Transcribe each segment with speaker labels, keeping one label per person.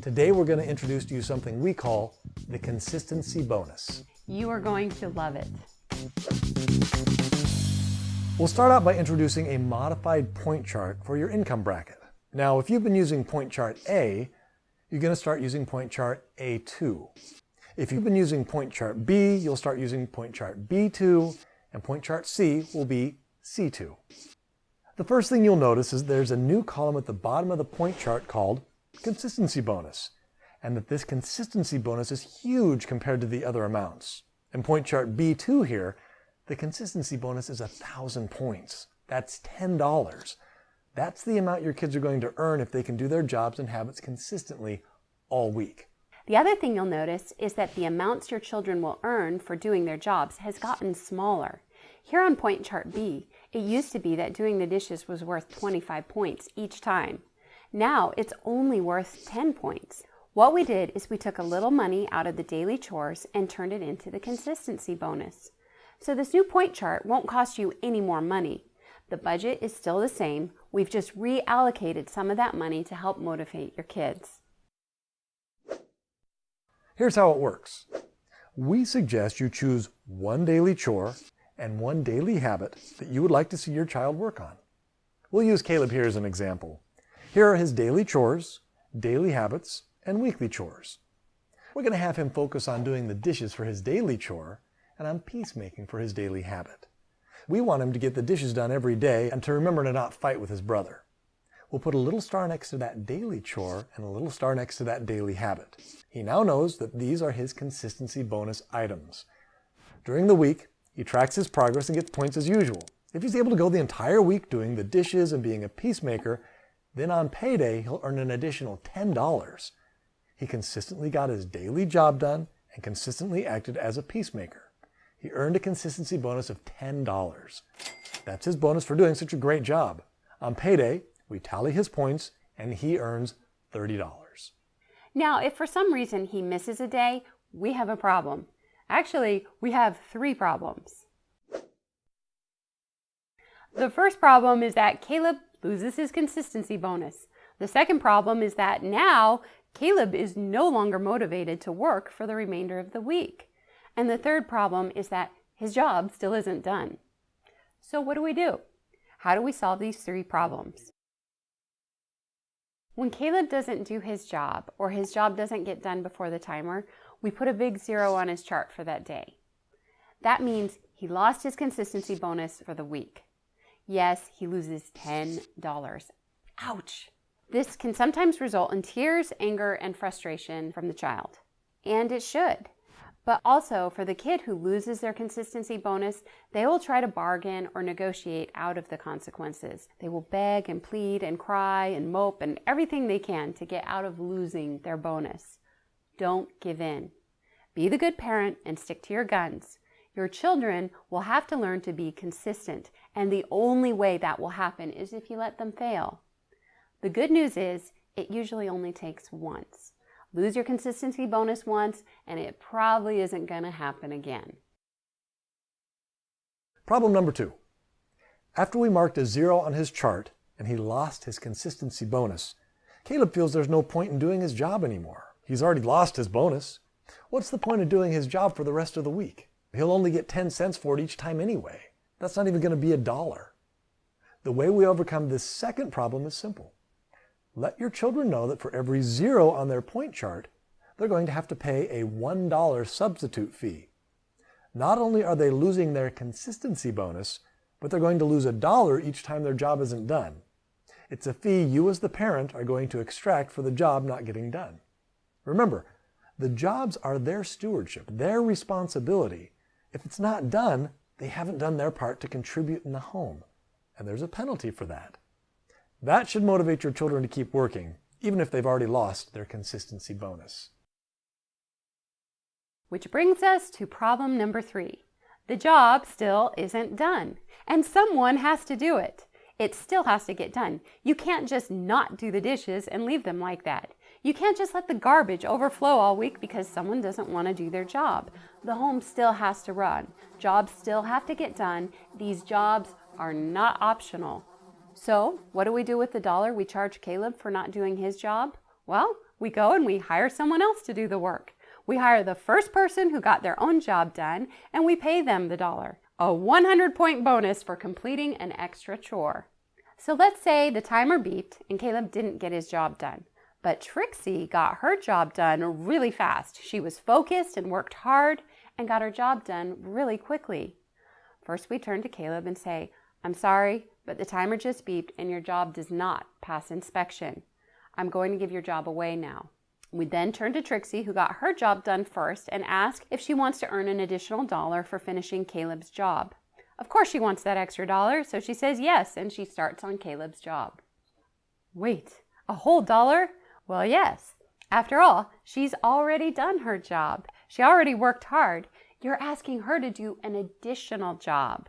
Speaker 1: Today we're going to introduce to you something we call the consistency bonus.
Speaker 2: You are going to love it.
Speaker 1: We'll start out by introducing a modified point chart for your income bracket. Now, if you've been using point chart A, you're going to start using point chart A2. If you've been using point chart B, you'll start using point chart B2, and point chart C will be C2. The first thing you'll notice is there's a new column at the bottom of the point chart called consistency bonus, and that this consistency bonus is huge compared to the other amounts. In point chart B2 here, the consistency bonus is 1,000 points. That's $10. That's the amount your kids are going to earn if they can do their jobs and habits consistently all week.
Speaker 2: The other thing you'll notice is that the amounts your children will earn for doing their jobs has gotten smaller. Here on point chart B, it used to be that doing the dishes was worth 25 points each time. Now it's only worth 10 points. What we did is we took a little money out of the daily chores and turned it into the consistency bonus. So this new point chart won't cost you any more money. The budget is still the same. We've just reallocated some of that money to help motivate your kids.
Speaker 1: Here's how it works. We suggest you choose one daily chore and one daily habit that you would like to see your child work on. We'll use Caleb here as an example. Here are his daily chores, daily habits, and weekly chores. We're going to have him focus on doing the dishes for his daily chore and on peacemaking for his daily habit. We want him to get the dishes done every day and to remember to not fight with his brother. We'll put a little star next to that daily chore and a little star next to that daily habit. He now knows that these are his consistency bonus items. During the week, he tracks his progress and gets points as usual. If he's able to go the entire week doing the dishes and being a peacemaker, then on payday, he'll earn an additional $10. He consistently got his daily job done and consistently acted as a peacemaker. He earned a consistency bonus of $10. That's his bonus for doing such a great job. On payday, we tally his points and he earns $30.
Speaker 2: Now, if for some reason he misses a day, we have a problem. Actually, we have 3 problems. The first problem is that Caleb loses his consistency bonus. The second problem is that now Caleb is no longer motivated to work for the remainder of the week. And the third problem is that his job still isn't done. So what do? How do we solve these 3 problems? When Caleb doesn't do his job or his job doesn't get done before the timer, we put a big 0 on his chart for that day. That means he lost his consistency bonus for the week. Yes, he loses $10. Ouch! This can sometimes result in tears, anger, and frustration from the child. And it should. But also, for the kid who loses their consistency bonus, they will try to bargain or negotiate out of the consequences. They will beg and plead and cry and mope and everything they can to get out of losing their bonus. Don't give in. Be the good parent and stick to your guns. Your children will have to learn to be consistent, and the only way that will happen is if you let them fail. The good news is, it usually only takes once. Lose your consistency bonus once, and it probably isn't going to happen again.
Speaker 1: Problem number 2. After we marked a 0 on his chart and he lost his consistency bonus, Caleb feels there's no point in doing his job anymore. He's already lost his bonus. What's the point of doing his job for the rest of the week? He'll only get 10 cents for it each time anyway. That's not even going to be $1. The way we overcome this second problem is simple. Let your children know that for every 0 on their point chart, they're going to have to pay a $1 substitute fee. Not only are they losing their consistency bonus, but they're going to lose $1 each time their job isn't done. It's a fee you as the parent are going to extract for the job not getting done. Remember, the jobs are their stewardship, their responsibility. If it's not done, they haven't done their part to contribute in the home, and there's a penalty for that. That should motivate your children to keep working, even if they've already lost their consistency bonus.
Speaker 2: Which brings us to problem number 3. The job still isn't done, and someone has to do it. It still has to get done. You can't just not do the dishes and leave them like that. You can't just let the garbage overflow all week because someone doesn't want to do their job. The home still has to run. Jobs still have to get done. These jobs are not optional. So what do we do with the dollar we charge Caleb for not doing his job? Well, we go and we hire someone else to do the work. We hire the first person who got their own job done, and we pay them the dollar. A 100-point bonus for completing an extra chore. So let's say the timer beeped and Caleb didn't get his job done. But Trixie got her job done really fast. She was focused and worked hard and got her job done really quickly. First, we turn to Caleb and say, "I'm sorry, but the timer just beeped and your job does not pass inspection. I'm going to give your job away now." We then turn to Trixie, who got her job done first, and ask if she wants to earn an additional dollar for finishing Caleb's job. Of course she wants that extra dollar, so she says yes, and she starts on Caleb's job. Wait, a whole dollar? Well, yes. After all, she's already done her job. She already worked hard. You're asking her to do an additional job.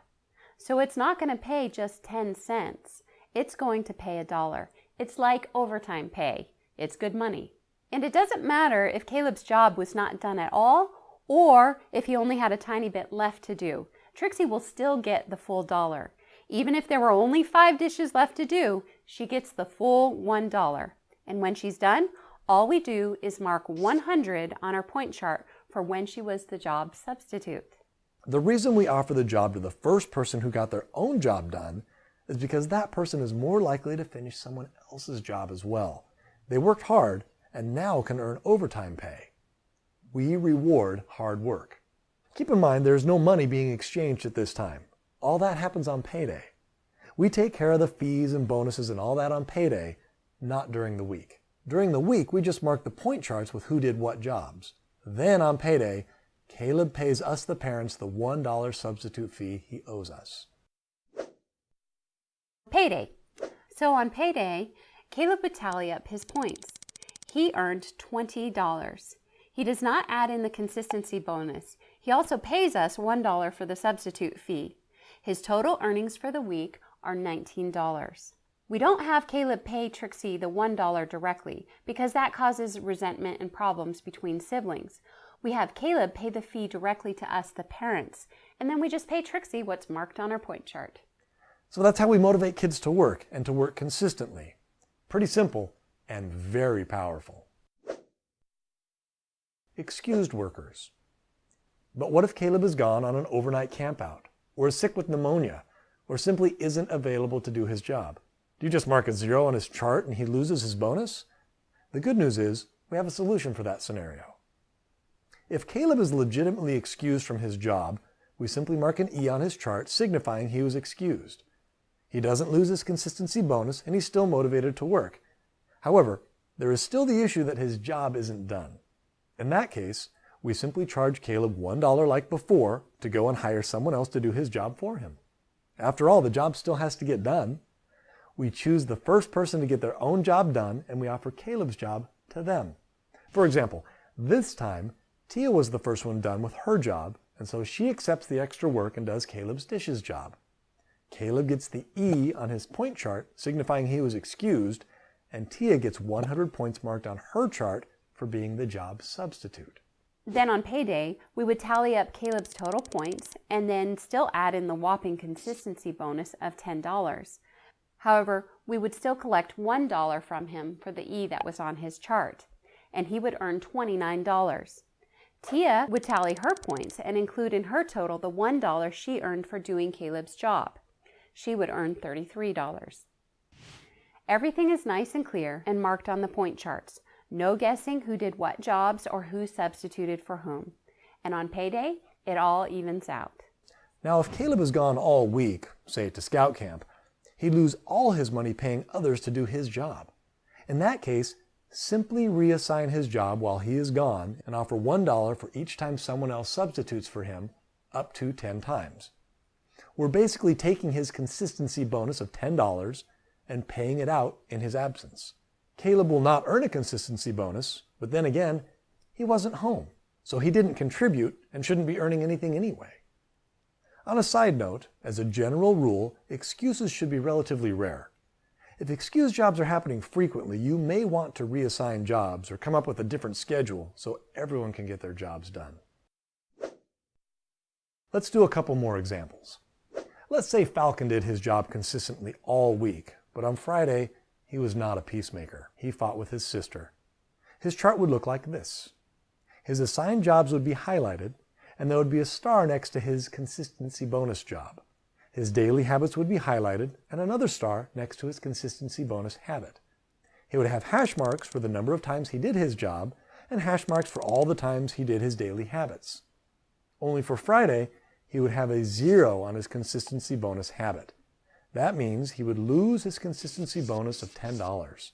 Speaker 2: So it's not going to pay just 10 cents. It's going to pay $1. It's like overtime pay. It's good money. And it doesn't matter if Caleb's job was not done at all or if he only had a tiny bit left to do. Trixie will still get the full $1. Even if there were only 5 dishes left to do, she gets the full $1. And when she's done, all we do is mark 100 on our point chart for when she was the job substitute.
Speaker 1: The reason we offer the job to the first person who got their own job done is because that person is more likely to finish someone else's job as well. They worked hard and now can earn overtime pay. We reward hard work. Keep in mind there's no money being exchanged at this time. All that happens on payday. We take care of the fees and bonuses and all that on payday, not during the week. During the week, we just mark the point charts with who did what jobs. Then on payday, Caleb pays us, the parents, the $1 substitute fee he owes us.
Speaker 2: Payday. So on payday, Caleb would tally up his points. He earned $20. He does not add in the consistency bonus. He also pays us $1 for the substitute fee. His total earnings for the week are $19. We don't have Caleb pay Trixie the $1 directly because that causes resentment and problems between siblings. We have Caleb pay the fee directly to us, the parents, and then we just pay Trixie what's marked on our point chart.
Speaker 1: So that's how we motivate kids to work and to work consistently. Pretty simple and very powerful. Excused workers. But what if Caleb is gone on an overnight campout, or is sick with pneumonia, or simply isn't available to do his job? Do you just mark a 0 on his chart and he loses his bonus? The good news is we have a solution for that scenario. If Caleb is legitimately excused from his job, we simply mark an E on his chart signifying he was excused. He doesn't lose his consistency bonus and he's still motivated to work. However, there is still the issue that his job isn't done. In that case, we simply charge Caleb $1 like before to go and hire someone else to do his job for him. After all, the job still has to get done. We choose the first person to get their own job done and we offer Caleb's job to them. For example, this time, Tia was the first one done with her job, and so she accepts the extra work and does Caleb's dishes job. Caleb gets the E on his point chart, signifying he was excused, and Tia gets 100 points marked on her chart for being the job substitute.
Speaker 2: Then on payday, we would tally up Caleb's total points and then still add in the whopping consistency bonus of $10. However, we would still collect $1 from him for the E that was on his chart, and he would earn $29. Tia would tally her points and include in her total the $1 she earned for doing Caleb's job. She would earn $33. Everything is nice and clear and marked on the point charts. No guessing who did what jobs or who substituted for whom. And on payday, it all evens out.
Speaker 1: Now, if Caleb is gone all week, say to scout camp, he'd lose all his money paying others to do his job. In that case, simply reassign his job while he is gone and offer $1 for each time someone else substitutes for him, up to 10 times. We're basically taking his consistency bonus of $10 and paying it out in his absence. Caleb will not earn a consistency bonus, but then again, he wasn't home, so he didn't contribute and shouldn't be earning anything anyway. On a side note, as a general rule, excuses should be relatively rare. If excused jobs are happening frequently, you may want to reassign jobs or come up with a different schedule so everyone can get their jobs done. Let's do a couple more examples. Let's say Falcon did his job consistently all week, But on Friday, he was not a peacemaker. He fought with his sister. His chart would look like this. His assigned jobs would be highlighted, and there would be a star next to his consistency bonus job. His daily habits would be highlighted, and another star next to his consistency bonus habit. He would have hash marks for the number of times he did his job, and hash marks for all the times he did his daily habits. Only for Friday, he would have a 0 on his consistency bonus habit. That means he would lose his consistency bonus of $10.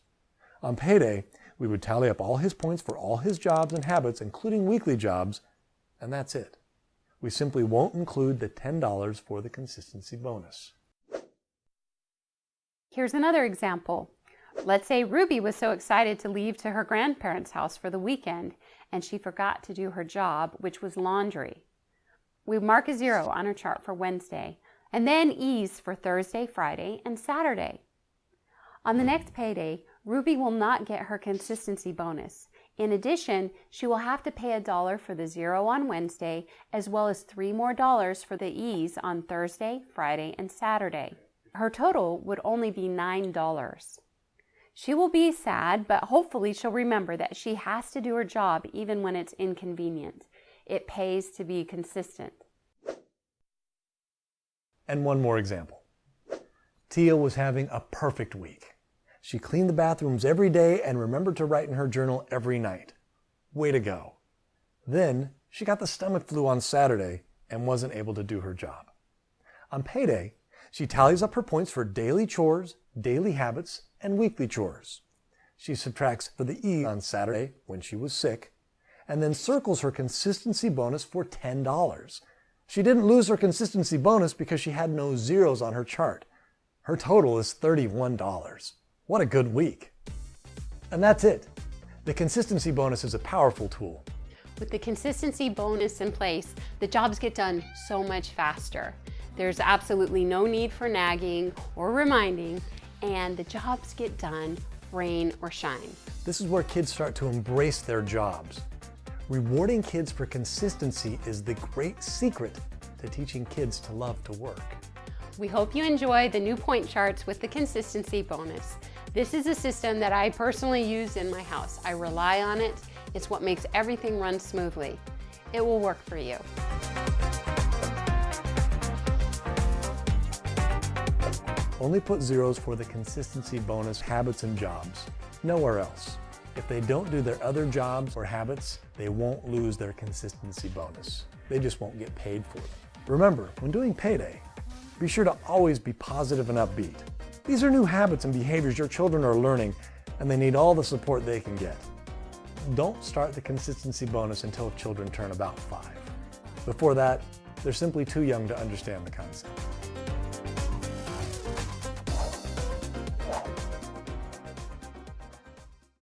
Speaker 1: On payday, we would tally up all his points for all his jobs and habits, including weekly jobs, and that's it. We simply won't include the $10 for the consistency bonus.
Speaker 2: Here's another example. Let's say Ruby was so excited to leave to her grandparents' house for the weekend, and she forgot to do her job, which was laundry. We mark a 0 on her chart for Wednesday, and then E's for Thursday, Friday, and Saturday. On the next payday, Ruby will not get her consistency bonus. In addition, she will have to pay $1 for the 0 on Wednesday, as well as $3 more for the E's on Thursday, Friday, and Saturday. Her total would only be $9. She will be sad, but hopefully she'll remember that she has to do her job even when it's inconvenient. It pays to be consistent.
Speaker 1: And one more example. Tia was having a perfect week. She cleaned the bathrooms every day and remembered to write in her journal every night. Way to go. Then she got the stomach flu on Saturday and wasn't able to do her job. On payday, she tallies up her points for daily chores, daily habits, and weekly chores. She subtracts for the E on Saturday when she was sick, and then circles her consistency bonus for $10. She didn't lose her consistency bonus because she had no 0s on her chart. Her total is $31. What a good week. And that's it. The consistency bonus is a powerful tool.
Speaker 2: With the consistency bonus in place, the jobs get done so much faster. There's absolutely no need for nagging or reminding, and the jobs get done, rain or shine.
Speaker 1: This is where kids start to embrace their jobs. Rewarding kids for consistency is the great secret to teaching kids to love to work.
Speaker 2: We hope you enjoy the new point charts with the consistency bonus. This is a system that I personally use in my house. I rely on it. It's what makes everything run smoothly. It will work for you.
Speaker 1: Only put 0s for the consistency bonus habits and jobs. Nowhere else. If they don't do their other jobs or habits, they won't lose their consistency bonus. They just won't get paid for them. Remember, when doing payday, be sure to always be positive and upbeat. These are new habits and behaviors your children are learning, and they need all the support they can get. Don't start the consistency bonus until children turn about 5. Before that, they're simply too young to understand the concept.